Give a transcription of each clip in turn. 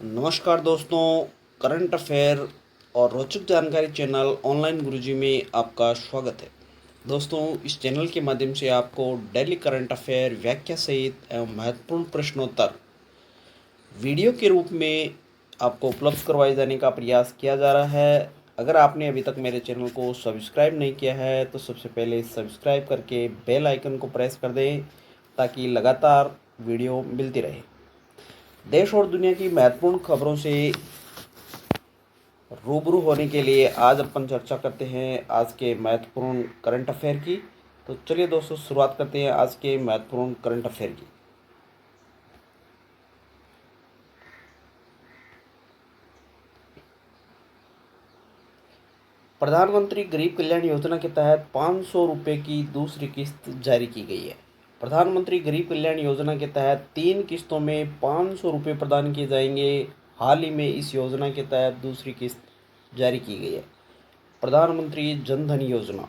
नमस्कार दोस्तों, current affair और रोचक जानकारी चैनल ऑनलाइन गुरुजी में आपका स्वागत है। दोस्तों, इस चैनल के माध्यम से आपको डेली करंट अफेयर व्याख्या सहित एवं महत्वपूर्ण प्रश्नोत्तर वीडियो के रूप में आपको उपलब्ध करवाए जाने का प्रयास किया जा रहा है। अगर आपने अभी तक मेरे चैनल को सब्सक्राइब नहीं किया है तो सबसे पहले सब्सक्राइब करके बेल आइकन को प्रेस कर दें ताकि लगातार वीडियो मिलती रहे। देश और दुनिया की महत्वपूर्ण खबरों से रूबरू होने के लिए आज अपन चर्चा करते हैं आज के महत्वपूर्ण करंट अफेयर की। तो चलिए दोस्तों, शुरुआत करते हैं आज के महत्वपूर्ण करंट अफेयर की। प्रधानमंत्री गरीब कल्याण योजना के तहत 500 रुपये की दूसरी किस्त जारी की गई है। प्रधानमंत्री गरीब कल्याण योजना के तहत 3 किस्तों में 500 रुपये प्रदान किए जाएंगे। हाल ही में इस योजना के तहत दूसरी किस्त जारी की गई है। प्रधानमंत्री जन धन योजना,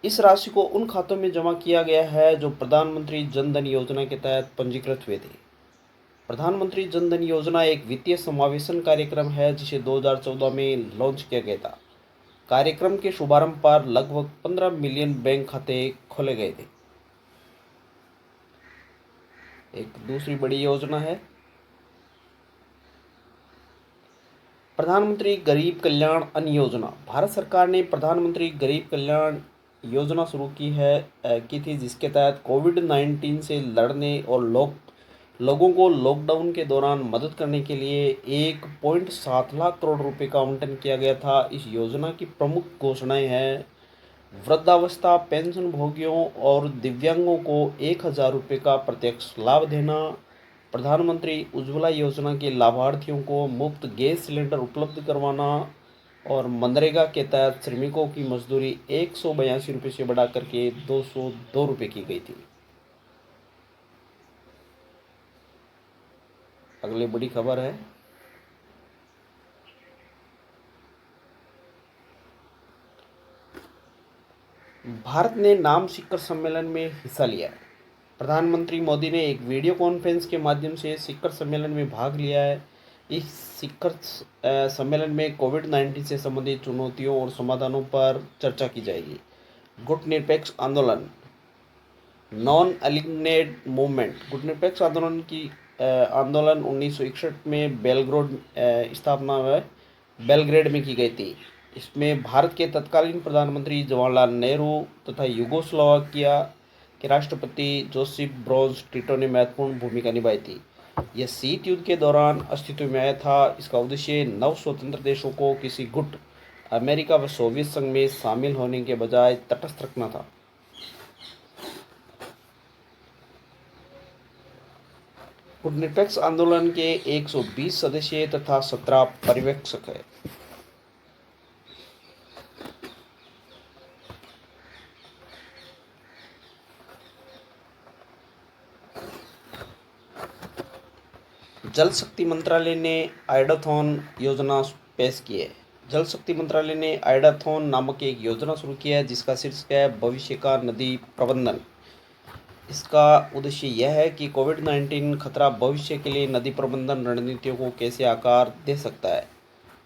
इस राशि को उन खातों में जमा किया गया है जो प्रधानमंत्री जन धन योजना के तहत पंजीकृत हुए थे। प्रधानमंत्री जन धन योजना एक वित्तीय समावेशन कार्यक्रम है जिसे 2014 में लॉन्च किया गया था। कार्यक्रम के शुभारंभ पर लगभग 15 मिलियन बैंक खाते खोले गए थे। एक दूसरी बड़ी योजना है प्रधानमंत्री गरीब कल्याण अन्न योजना। भारत सरकार ने प्रधानमंत्री गरीब कल्याण योजना शुरू की थी, जिसके तहत कोविड-19 से लड़ने और लोगों को लॉकडाउन के दौरान मदद करने के लिए 1.7 लाख करोड़ रुपए का आवंटन किया गया था। इस योजना की प्रमुख घोषणाएं हैं वृद्धावस्था पेंशन भोगियों और दिव्यांगों को 1,000 रुपये का प्रत्यक्ष लाभ देना, प्रधानमंत्री उज्ज्वला योजना के लाभार्थियों को मुफ्त गैस सिलेंडर उपलब्ध करवाना और मनरेगा के तहत श्रमिकों की मजदूरी 182 रुपये से बढ़ाकर के 202 रुपये की गई थी। अगली बड़ी खबर है भारत ने नाम शिखर सम्मेलन में हिस्सा लिया। प्रधानमंत्री मोदी ने एक वीडियो कॉन्फ्रेंस के माध्यम से शिखर सम्मेलन में भाग लिया है। इस शिखर सम्मेलन में कोविड-19 से संबंधित चुनौतियों और समाधानों पर चर्चा की जाएगी। गुटनिरपेक्ष आंदोलन, नॉन अलिग्नेड मूवमेंट, गुटनिरपेक्ष आंदोलन 1961 में बेलग्रेड में की गई थी। इसमें भारत के तत्कालीन प्रधानमंत्री जवाहरलाल नेहरू तथा यूगोस्लोवाकिया के राष्ट्रपति जोसेफ ब्रोज टिटो ने महत्वपूर्ण भूमिका निभाई थी। यह शीत युद्ध के दौरान अस्तित्व में आया था। इसका उद्देश्य नव स्वतंत्र देशों को किसी गुट अमेरिका व सोवियत संघ में शामिल होने के बजाय तटस्थ रखना था। गुटनिरपेक्ष आंदोलन के 120 सदस्य तथा 17 पर्यवेक्षक हैं। जल शक्ति मंत्रालय ने आइडाथॉन योजना पेश की है। जल शक्ति मंत्रालय ने आइडाथॉन नामक एक योजना शुरू किया है जिसका शीर्षक है भविष्य का नदी प्रबंधन। इसका उद्देश्य यह है कि कोविड-19 खतरा भविष्य के लिए नदी प्रबंधन रणनीतियों को कैसे आकार दे सकता है।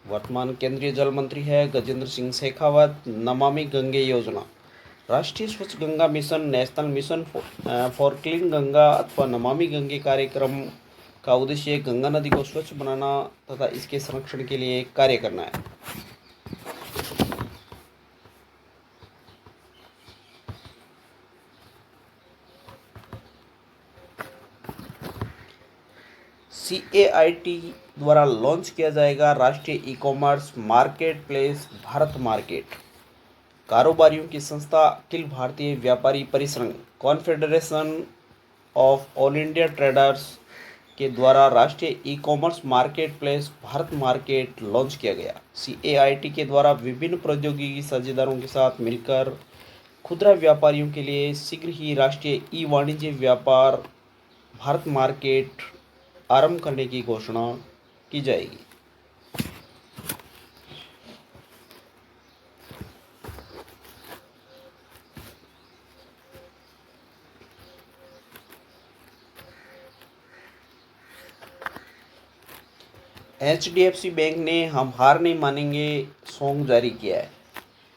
वर्तमान केंद्रीय जल मंत्री है गजेंद्र सिंह शेखावत। नमामि गंगे योजना, राष्ट्रीय स्वच्छ Ganga mission, national mission for clean Ganga अथवा नमामि गंगे कार्यक्रम का उद्देश्य गंगा नदी को स्वच्छ बनाना तथा इसके संरक्षण के लिए कार्य करना है। CAIT द्वारा लॉन्च किया जाएगा राष्ट्रीय e-commerce marketplace Bharat market. कारोबारियों की संस्था Akhil Bharatiya Vyapari Parisangh confederation of all India traders के द्वारा राष्ट्रीय e-commerce marketplace Bharat market launch किया गया। CAIT के द्वारा विभिन्न प्रौद्योगिकी साझेदारों के साथ मिलकर खुदरा व्यापारियों के लिए शीघ्र ही राष्ट्रीय ई वाणिज्य व्यापार भारत मार्केट आरंभ करने की घोषणा की जाएगी। एचडीएफसी बैंक ने हम हार नहीं मानेंगे सॉन्ग जारी किया है।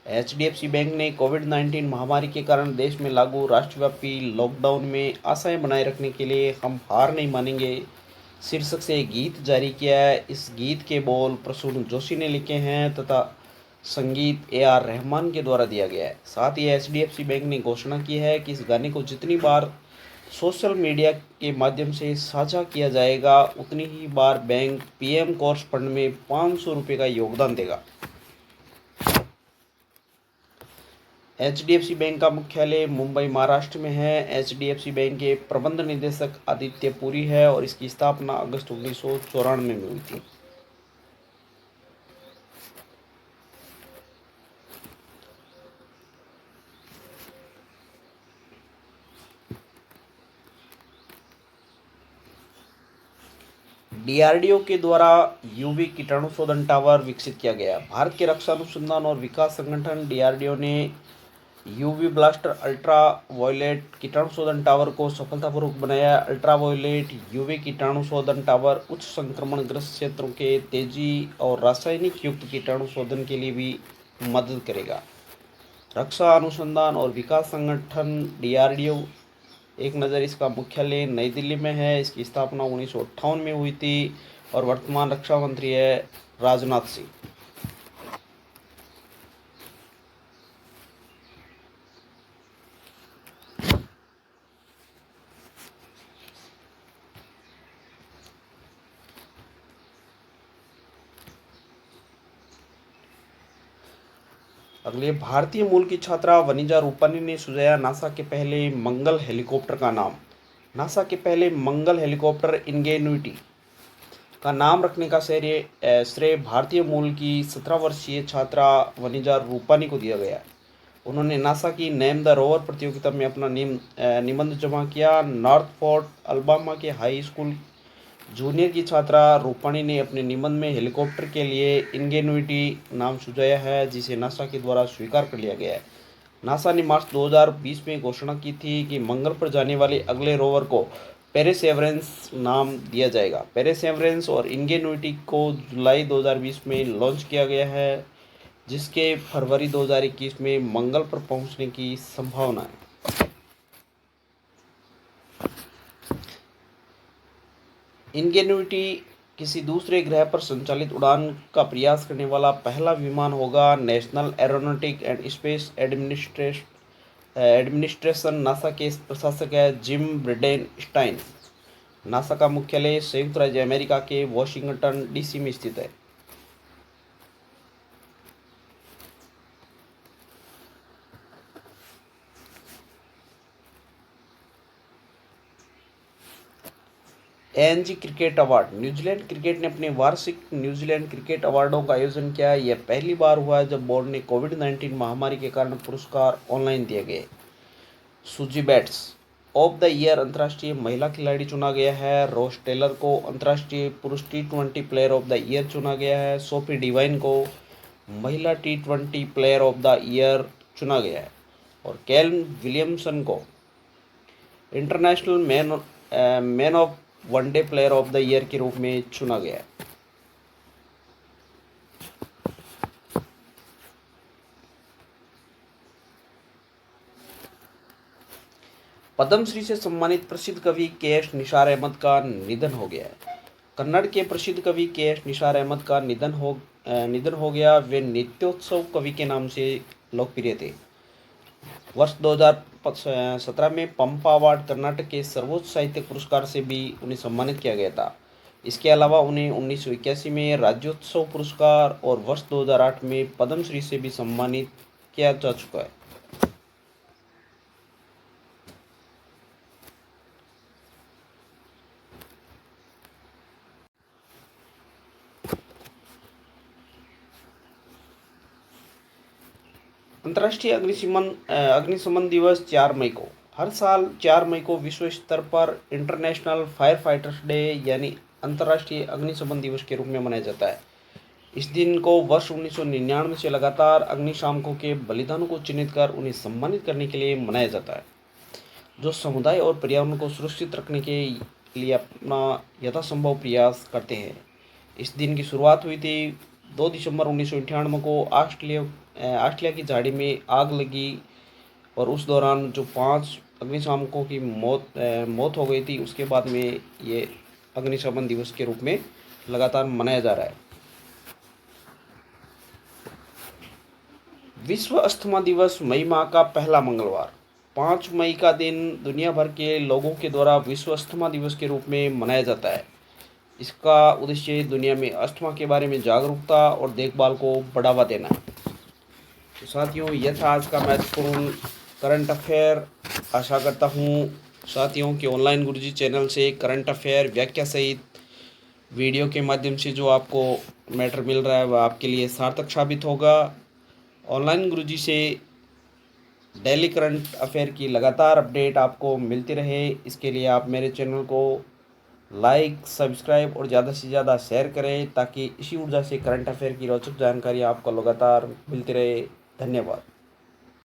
एचडीएफसी बैंक ने कोविड-19 महामारी के कारण देश में लागू राष्ट्रव्यापी लॉकडाउन में आशाएं बनाए रखने के लिए हम हार नहीं मानेंगे शीर्षक से एक गीत जारी किया है। इस गीत के बोल प्रसून जोशी ने लिखे हैं तथा संगीत AR रहमान के द्वारा दिया गया है। साथ ही एचडीएफसी बैंक ने घोषणा की है कि इस गाने को जितनी बार सोशल मीडिया के माध्यम से साझा किया जाएगा उतनी ही बार बैंक पीएम कोर्स फंड में 500 रुपये का योगदान देगा। एचडीएफसी बैंक का मुख्यालय मुंबई महाराष्ट्र में है। एचडीएफसी बैंक के प्रबंध निदेशक आदित्य पुरी है और इसकी स्थापना अगस्त 1994 में हुई थी। डीआरडीओ के द्वारा यूवी कीटाणु शोधन टावर विकसित किया गया। भारत के रक्षा अनुसंधान और विकास संगठन डीआरडीओ ने यूवी ब्लास्टर अल्ट्रा वायलेट कीटाणु शोधन टावर को सफलतापूर्वक बनाया। अल्ट्रा वायलेट यूवी कीटाणु शोधन टावर उच्च संक्रमण ग्रस्त क्षेत्रों के तेजी और रासायनिक युक्त कीटाणु शोधन के लिए भी मदद करेगा। रक्षा अनुसंधान और विकास संगठन डीआरडीओ एक नज़र इसका मुख्यालय नई दिल्ली में है। इसकी स्थापना 1958 में हुई थी और वर्तमान रक्षा मंत्री है राजनाथ सिंह। अगले भारतीय मूल की छात्रा वनिजा रूपानी ने सुझाया नासा के पहले मंगल हेलीकॉप्टर का नाम। नासा के पहले मंगल हेलीकॉप्टर इंगेन्यूटी का नाम रखने का श्रेय भारतीय मूल की 17 वर्षीय छात्रा वनिजा रूपानी को दिया गया। उन्होंने नासा की नेम द रोवर प्रतियोगिता में अपना निबंध जमा किया। नॉर्थ फोर्ट अलबामा के हाई स्कूल जूनियर की छात्रा रूपानी ने अपने निबंध में हेलीकॉप्टर के लिए इंगेन्यूटी नाम सुझाया है जिसे नासा के द्वारा स्वीकार कर लिया गया है। नासा ने मार्च 2020 में घोषणा की थी कि मंगल पर जाने वाले अगले रोवर को पेरेसेवरेंस नाम दिया जाएगा। पेरेसेवरेंस और इंगेन्यूटी को जुलाई 2020 में लॉन्च किया गया है जिसके फरवरी 2021 में मंगल पर पहुंचने की संभावना है। इंगेन्यूटी किसी दूसरे ग्रह पर संचालित उड़ान का प्रयास करने वाला पहला विमान होगा। National aeronautic and space administration NASA के प्रशासक है जिम ब्रिडेनस्टाइन। नासा का मुख्यालय संयुक्त राज्य अमेरिका के वॉशिंगटन डीसी में स्थित है। एएनजी क्रिकेट अवार्ड। न्यूजीलैंड क्रिकेट ने अपने वार्षिक न्यूजीलैंड क्रिकेट अवार्डों का आयोजन किया। यह पहली बार हुआ है जब बोर्ड ने कोविड-19 महामारी के कारण पुरस्कार ऑनलाइन दिए गए। सूजी बैट्स ऑफ द ईयर अंतर्राष्ट्रीय महिला खिलाड़ी चुना गया है। रोस टेलर को अंतर्राष्ट्रीय पुरुष T20 player of the year चुना गया है। सोफी डिवाइन को महिला T20 player of the year चुना गया है और कैल विलियमसन को international man of one day player of the year के रूप में चुना गया है। पद्मश्री से सम्मानित प्रसिद्ध कवि KS निसार अहमद का निधन हो गया है। कन्नड़ के प्रसिद्ध कवि KS निसार अहमद का निधन हो गया। वे नित्योत्सव कवि के नाम से लोकप्रिय थे। वर्ष 2017 में पंपा अवार्ड कर्नाटक के सर्वोच्च साहित्यिक पुरस्कार से भी उन्हें सम्मानित किया गया था। इसके अलावा उन्हें 1981 में राज्योत्सव पुरस्कार और वर्ष 2008 में पद्मश्री से भी सम्मानित किया जा चुका है। अंतर्राष्ट्रीय अग्निशमन दिवस 4 मई को। हर साल 4 मई को विश्व स्तर पर इंटरनेशनल फायर फाइटर्स डे यानी अंतर्राष्ट्रीय अग्निशमन दिवस के रूप में मनाया जाता है। इस दिन को वर्ष 1999 से लगातार अग्निशामकों के बलिदानों को चिन्हित कर उन्हें सम्मानित करने के लिए मनाया जाता है, जो समुदाय और पर्यावरण को सुरक्षित रखने के लिए अपना यथासंभव प्रयास करते हैं। इस दिन की शुरुआत हुई थी 2 दिसंबर 1998 को ऑस्ट्रेलिया की झाड़ी में आग लगी और उस दौरान जो 5 अग्निशामकों की मौत हो गई थी। उसके बाद में ये अग्निशमन दिवस के रूप में लगातार मनाया जा रहा है। विश्व अस्थमा दिवस मई माह का पहला मंगलवार 5 मई का दिन दुनिया भर के लोगों के द्वारा विश्व अस्थमा दिवस के रूप में मनाया जाता है। इसका उद्देश्य दुनिया में अस्थमा के बारे में जागरूकता और देखभाल को बढ़ावा देना है। तो साथियों, यह था आज का महत्वपूर्ण करंट अफेयर। आशा करता हूँ साथियों कि ऑनलाइन गुरुजी चैनल से करंट अफेयर व्याख्या सहित वीडियो के माध्यम से जो आपको मैटर मिल रहा है वह आपके लिए सार्थक साबित होगा। ऑनलाइन गुरुजी से डेली करंट अफेयर की लगातार अपडेट आपको मिलती रहे, इसके लिए आप मेरे चैनल को लाइक, सब्सक्राइब और ज़्यादा से ज़्यादा शेयर करें ताकि इसी ऊर्जा से करंट अफेयर की रोचक जानकारी आपको लगातार मिलती रहे। धन्यवाद।